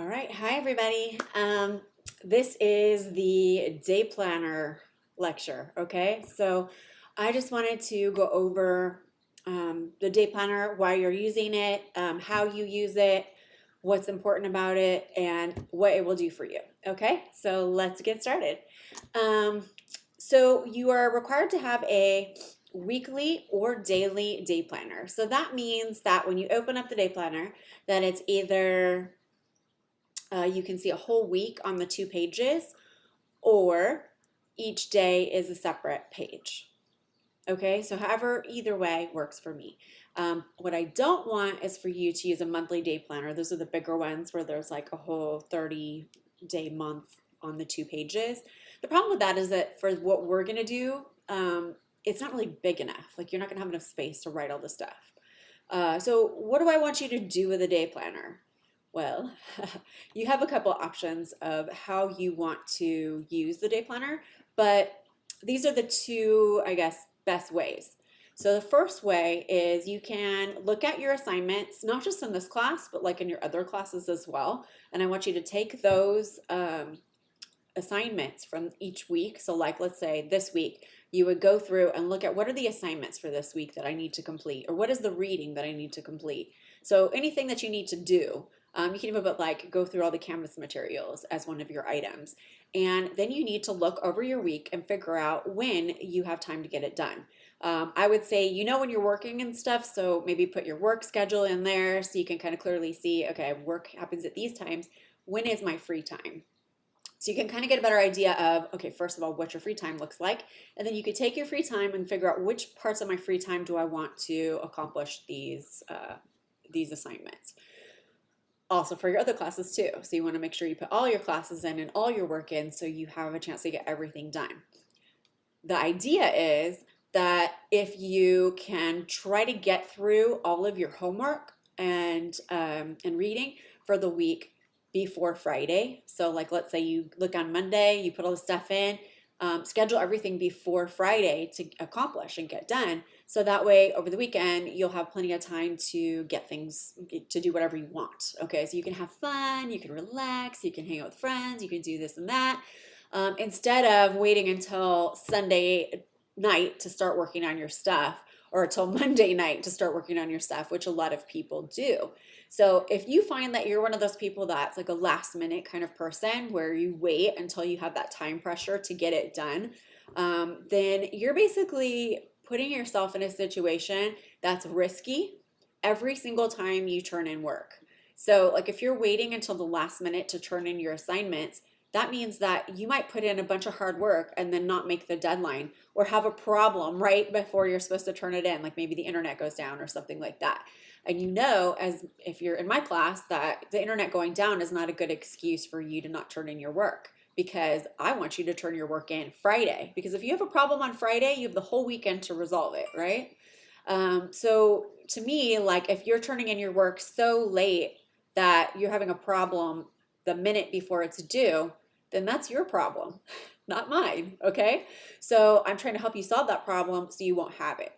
All right. Hi, everybody. This is the day planner lecture. Okay. So I just wanted to go over the day planner, why you're using it, how you use it, what's important about it, and what it will do for you. Okay. So let's get started. Um, so you are required to have a weekly or daily day planner. So that means that when you open up the day planner, that it's either you can see a whole week on the 2 pages, or each day is a separate page. Okay, so however, either way works for me. What I don't want is for you to use a monthly day planner. Those are the bigger ones where there's like a whole 30-day month on the 2 pages. The problem with that is that for what we're going to do, it's not really big enough. Like, you're not going to have enough space to write all the stuff. So what do I want you to do with a day planner? Well, you have a couple options of how you want to use the day planner, but these are the two, I guess, best ways. So the first way is you can look at your assignments, not just in this class, but like in your other classes as well. And I want you to take those assignments from each week. So like, let's say this week, you would go through and look at what are the assignments for this week that I need to complete, or what is the reading that I need to complete. So anything that you need to do, you can even put like go through all the Canvas materials as one of your items. And then you need to look over your week and figure out when you have time to get it done. I would say, when you're working and stuff, so maybe put your work schedule in there so you can kind of clearly see, okay, work happens at these times. When is my free time? So you can kind of get a better idea of, okay, first of all, what your free time looks like. And then you could take your free time and figure out which parts of my free time do I want to accomplish these assignments. Also for your other classes too. So you want to make sure you put all your classes in and all your work in so you have a chance to get everything done. The idea is that if you can try to get through all of your homework and reading for the week before Friday. So like, let's say you look on Monday, you put all the stuff in, schedule everything before Friday to accomplish and get done. So that way over the weekend, you'll have plenty of time to get things, to do whatever you want. Okay, so you can have fun, you can relax, you can hang out with friends, you can do this and that. Instead of waiting until Sunday night to start working on your stuff, or until Monday night to start working on your stuff, which a lot of people do. So if you find that you're one of those people that's like a last minute kind of person where you wait until you have that time pressure to get it done, then you're basically putting yourself in a situation that's risky every single time you turn in work. So like, if you're waiting until the last minute to turn in your assignments, that means that you might put in a bunch of hard work and then not make the deadline, or have a problem right before you're supposed to turn it in, like maybe the internet goes down or something like that. And as if you're in my class, that the internet going down is not a good excuse for you to not turn in your work, because I want you to turn your work in Friday. Because if you have a problem on Friday, you have the whole weekend to resolve it, right? So to me, like, if you're turning in your work so late that you're having a problem the minute before it's due, then that's your problem, not mine, okay? So I'm trying to help you solve that problem so you won't have it.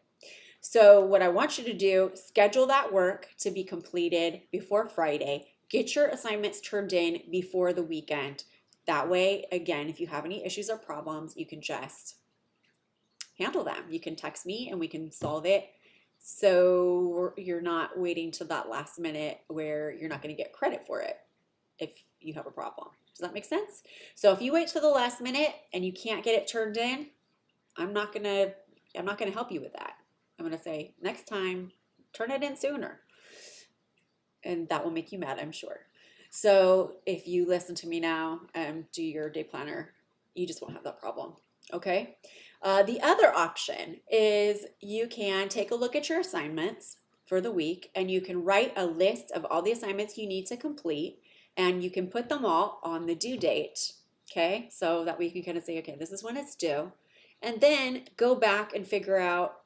So what I want you to do, schedule that work to be completed before Friday. Get your assignments turned in before the weekend. That way, again, if you have any issues or problems, you can just handle them. You can text me and we can solve it. So you're not waiting to that last minute where you're not going to get credit for it if you have a problem. Does that make sense? So if you wait till the last minute and you can't get it turned in, I'm not gonna help you with that. I'm gonna say, next time, turn it in sooner. And that will make you mad, I'm sure. So if you listen to me now and do your day planner, you just won't have that problem. Okay? The other option is you can take a look at your assignments for the week, and you can write a list of all the assignments you need to complete, and you can put them all on the due date. Okay? So that way you can kind of say, okay, this is when it's due. And then go back and figure out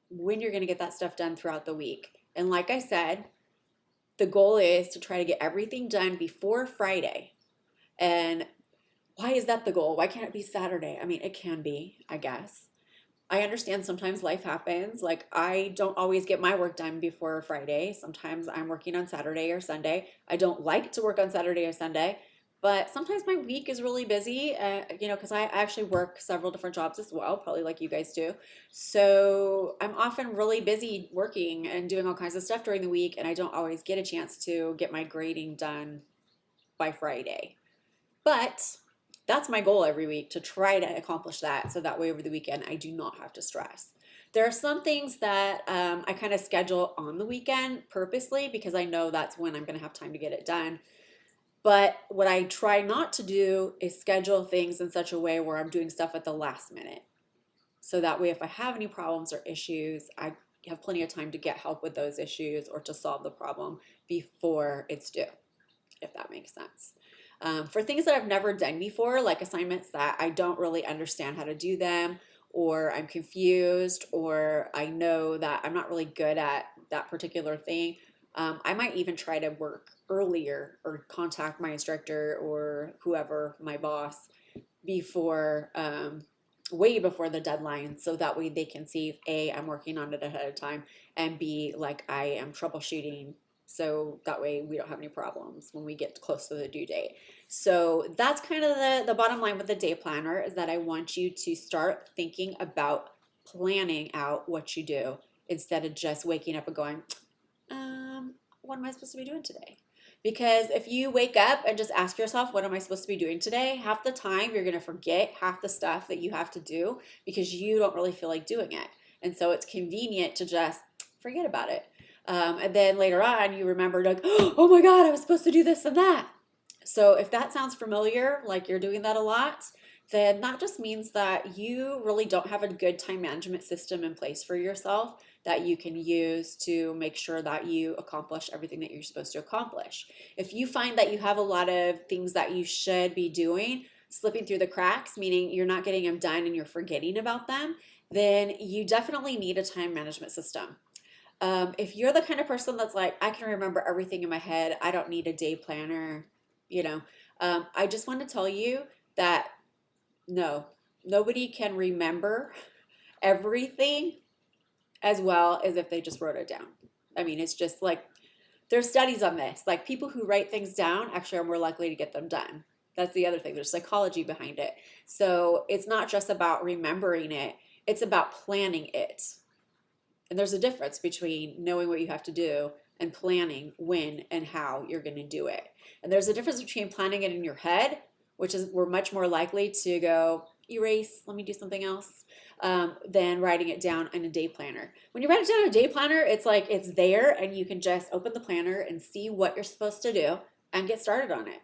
when you're going to get that stuff done throughout the week. And like I said, the goal is to try to get everything done before Friday. And why is that the goal? Why can't it be Saturday? I mean, it can be, I guess. I understand sometimes life happens. Like I don't always get my work done before Friday. Sometimes I'm working on Saturday or Sunday. I don't like to work on Saturday or Sunday, but sometimes my week is really busy, because I actually work several different jobs as well, probably like you guys do. So I'm often really busy working and doing all kinds of stuff during the week, and I don't always get a chance to get my grading done by Friday. But that's my goal every week to try to accomplish that. So that way over the weekend, I do not have to stress. There are some things that I kind of schedule on the weekend purposely because I know that's when I'm going to have time to get it done. But what I try not to do is schedule things in such a way where I'm doing stuff at the last minute. So that way, if I have any problems or issues, I have plenty of time to get help with those issues or to solve the problem before it's due, if that makes sense. For things that I've never done before, like assignments that I don't really understand how to do them, or I'm confused, or I know that I'm not really good at that particular thing, I might even try to work earlier or contact my instructor or whoever, my boss, before, way before the deadline, so that way they can see if A, I'm working on it ahead of time, and B, like I am troubleshooting, so that way we don't have any problems when we get close to the due date. So that's kind of the bottom line with the day planner, is that I want you to start thinking about planning out what you do instead of just waking up and going, what am I supposed to be doing today? Because if you wake up and just ask yourself, what am I supposed to be doing today? Half the time you're going to forget half the stuff that you have to do because you don't really feel like doing it. And so it's convenient to just forget about it. And then later on, you remember, like, oh my God, I was supposed to do this and that. So if that sounds familiar, like you're doing that a lot, then that just means that you really don't have a good time management system in place for yourself that you can use to make sure that you accomplish everything that you're supposed to accomplish. If you find that you have a lot of things that you should be doing slipping through the cracks, meaning you're not getting them done and you're forgetting about them, then you definitely need a time management system. If you're the kind of person that's like, I can remember everything in my head, I don't need a day planner, you know, I just want to tell you that no, nobody can remember everything as well as if they just wrote it down. I mean, it's just like there's studies on this. Like people who write things down actually are more likely to get them done. That's the other thing. There's psychology behind it. So it's not just about remembering it, it's about planning it. And there's a difference between knowing what you have to do and planning when and how you're going to do it. And there's a difference between planning it in your head, which is we're much more likely to go erase, let me do something else, than writing it down in a day planner. When you write it down in a day planner, it's like it's there and you can just open the planner and see what you're supposed to do and get started on it.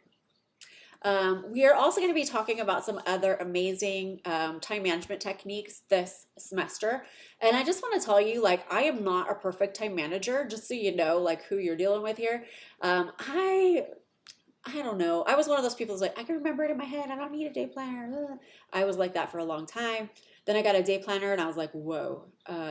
We are also going to be talking about some other amazing time management techniques this semester. And I just want to tell you, like, I am not a perfect time manager, just so you know, like, who you're dealing with here. I don't know. I was one of those people who's like, I can remember it in my head. I don't need a day planner. Ugh. I was like that for a long time. Then I got a day planner and I was like, whoa,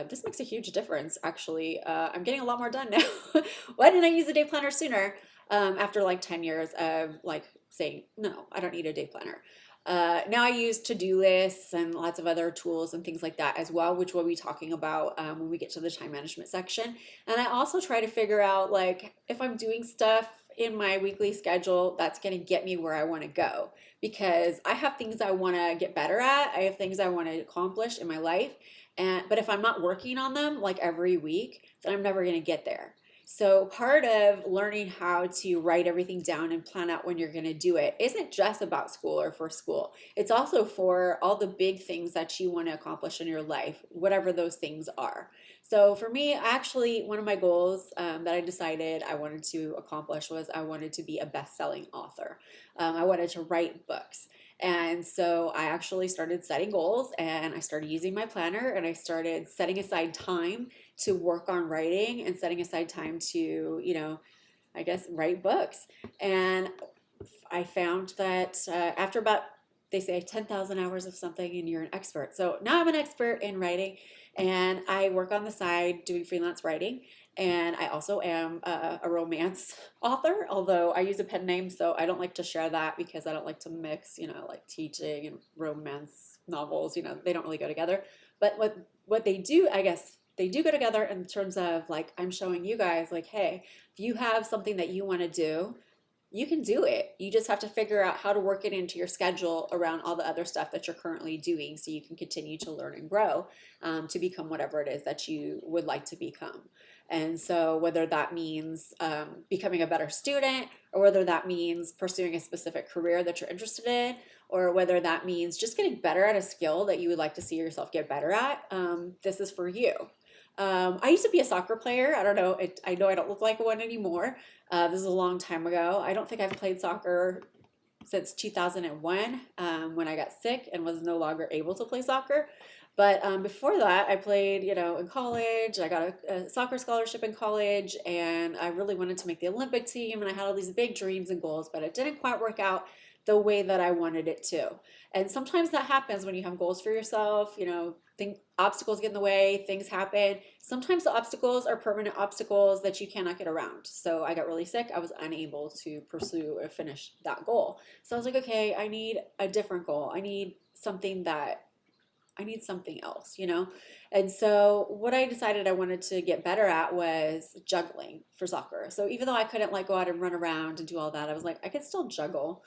this makes a huge difference, actually. I'm getting a lot more done now. Why didn't I use a day planner sooner? After like 10 years of like saying, no, I don't need a day planner. Now I use to-do lists and lots of other tools and things like that as well, which we'll be talking about when we get to the time management section. And I also try to figure out like if I'm doing stuff in my weekly schedule that's going to get me where I want to go, because I have things I want to get better at. I have things I want to accomplish in my life. But if I'm not working on them like every week, then I'm never going to get there. So part of learning how to write everything down and plan out when you're going to do it isn't just about school or for school. It's also for all the big things that you want to accomplish in your life, whatever those things are. So for me, actually, one of my goals that I decided I wanted to accomplish was I wanted to be a best-selling author. I wanted to write books. And so I actually started setting goals and I started using my planner and I started setting aside time to work on writing and setting aside time to, I guess, write books. And I found that after about, they say 10,000 hours of something and you're an expert. So now I'm an expert in writing and I work on the side doing freelance writing. And I also am a romance author, although I use a pen name, so I don't like to share that because I don't like to mix, like teaching and romance novels, they don't really go together. But what they do, I guess, they do go together in terms of like I'm showing you guys like, hey, if you have something that you want to do, you can do it. You just have to figure out how to work it into your schedule around all the other stuff that you're currently doing so you can continue to learn and grow to become whatever it is that you would like to become. And so, whether that means becoming a better student, or whether that means pursuing a specific career that you're interested in, or whether that means just getting better at a skill that you would like to see yourself get better at, this is for you. I used to be a soccer player. I don't know. I know I don't look like one anymore. This is a long time ago. I don't think I've played soccer since 2001 when I got sick and was no longer able to play soccer. But before that, I played, in college. I got a soccer scholarship in college, and I really wanted to make the Olympic team, and I had all these big dreams and goals, but it didn't quite work out the way that I wanted it to. And sometimes that happens when you have goals for yourself, obstacles get in the way, things happen. Sometimes the obstacles are permanent obstacles that you cannot get around. So I got really sick. I was unable to pursue or finish that goal. So I was like, okay, I need a different goal. I need something else. And so what I decided I wanted to get better at was juggling for soccer. So even though I couldn't like go out and run around and do all that, I was like, I could still juggle.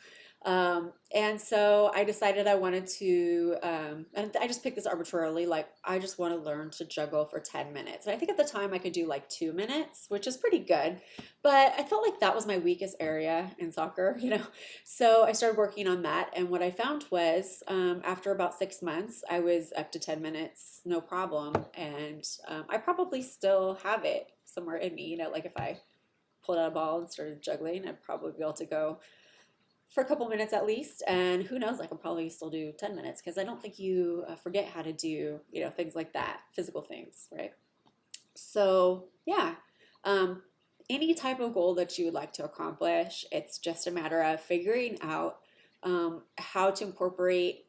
And so I decided I wanted to, and I just picked this arbitrarily, like I just want to learn to juggle for 10 minutes. And I think at the time I could do like 2 minutes, which is pretty good, but I felt like that was my weakest area in soccer, So I started working on that. And what I found was, after about 6 months, I was up to 10 minutes, no problem. And, I probably still have it somewhere in me, like if I pulled out a ball and started juggling, I'd probably be able to go for a couple minutes at least. And who knows, I could probably still do 10 minutes because I don't think you forget how to do, things like that, physical things, right? So, yeah, any type of goal that you would like to accomplish, it's just a matter of figuring out how to incorporate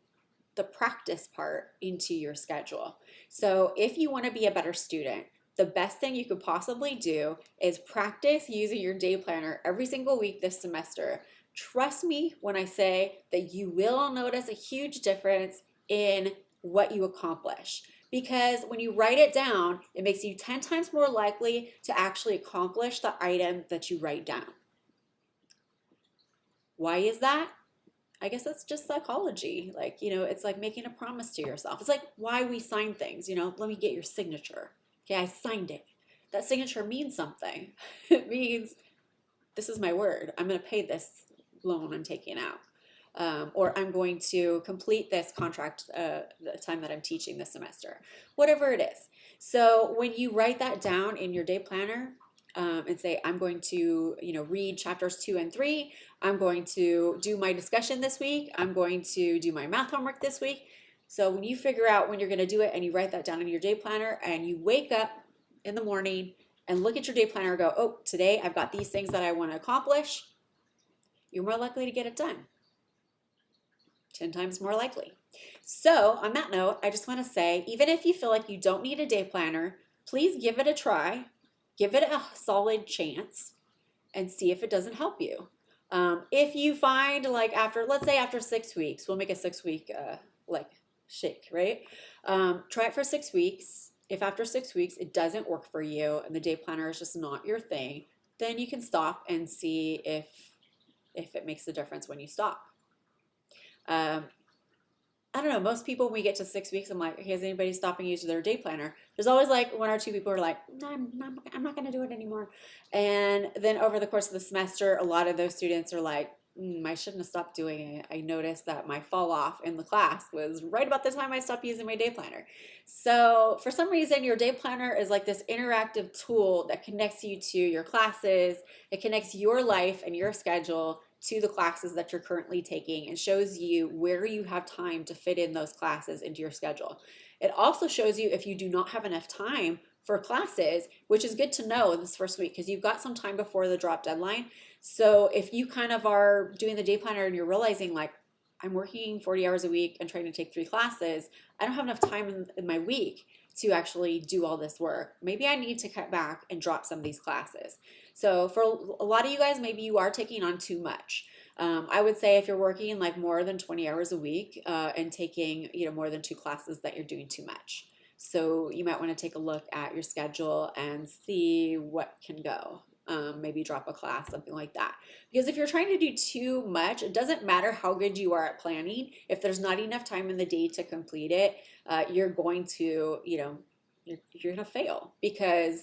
the practice part into your schedule. So, if you want to be a better student, the best thing you could possibly do is practice using your day planner every single week this semester. Trust me when I say that you will notice a huge difference in what you accomplish. Because when you write it down, it makes you 10 times more likely to actually accomplish the item that you write down. Why is that? I guess that's just psychology. Like, it's like making a promise to yourself. It's like why we sign things, let me get your signature. Okay, I signed it. That signature means something. It means this is my word. I'm going to pay this loan I'm taking out. Or I'm going to complete this contract the time that I'm teaching this semester, whatever it is. So when you write that down in your day planner and say, I'm going to read chapters 2 and 3, I'm going to do my discussion this week, I'm going to do my math homework this week. So when you figure out when you're going to do it and you write that down in your day planner and you wake up in the morning and look at your day planner and go, oh, today I've got these things that I want to accomplish, you're more likely to get it done. 10 times more likely. So on that note, I just want to say, even if you feel like you don't need a day planner, please give it a try, give it a solid chance, and see if it doesn't help you. If you find like let's say after 6 weeks, we'll make a 6-week shake, right? Try it for 6 weeks. If after 6 weeks it doesn't work for you and the day planner is just not your thing, then you can stop and see if it makes a difference when you stop. I don't know, most people when we get to 6 weeks, I'm like, okay, is anybody stopping using their day planner? There's always like 1 or 2 people who are like, no, I'm not going to do it anymore. And then over the course of the semester, a lot of those students are like, I shouldn't have stopped doing it. I noticed that my fall off in the class was right about the time I stopped using my day planner. So for some reason, your day planner is like this interactive tool that connects you to your classes. It connects your life and your schedule to the classes that you're currently taking and shows you where you have time to fit in those classes into your schedule. It also shows you if you do not have enough time for classes, which is good to know in this first week because you've got some time before the drop deadline. So if you kind of are doing the day planner and you're realizing like, I'm working 40 hours a week and trying to take 3 classes, I don't have enough time in my week to actually do all this work. Maybe I need to cut back and drop some of these classes. So for a lot of you guys, maybe you are taking on too much. I would say if you're working like more than 20 hours a week and taking more than 2 classes, that you're doing too much. So you might want to take a look at your schedule and see what can go. Maybe drop a class, something like that. Because if you're trying to do too much, it doesn't matter how good you are at planning. If there's not enough time in the day to complete it, you're going to, you're going to fail because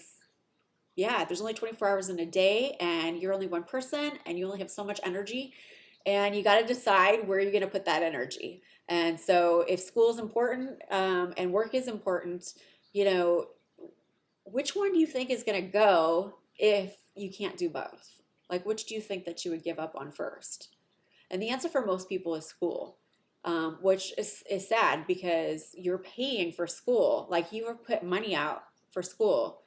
yeah, there's only 24 hours in a day and you're only one person and you only have so much energy and you got to decide where you're going to put that energy. And so if school is important and work is important, you know, which one do you think is going to go if you can't do both? Like, which do you think that you would give up on first? And the answer for most people is school, which is sad because you're paying for school. Like, you have put money out for school.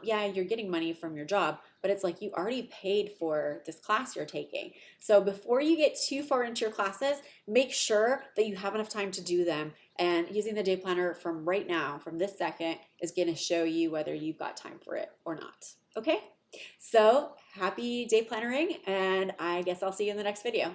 Yeah, you're getting money from your job, but it's like you already paid for this class you're taking. So before you get too far into your classes, make sure that you have enough time to do them. And using the day planner from right now, from this second, is going to show you whether you've got time for it or not. Okay? So happy day plannering, and I guess I'll see you in the next video.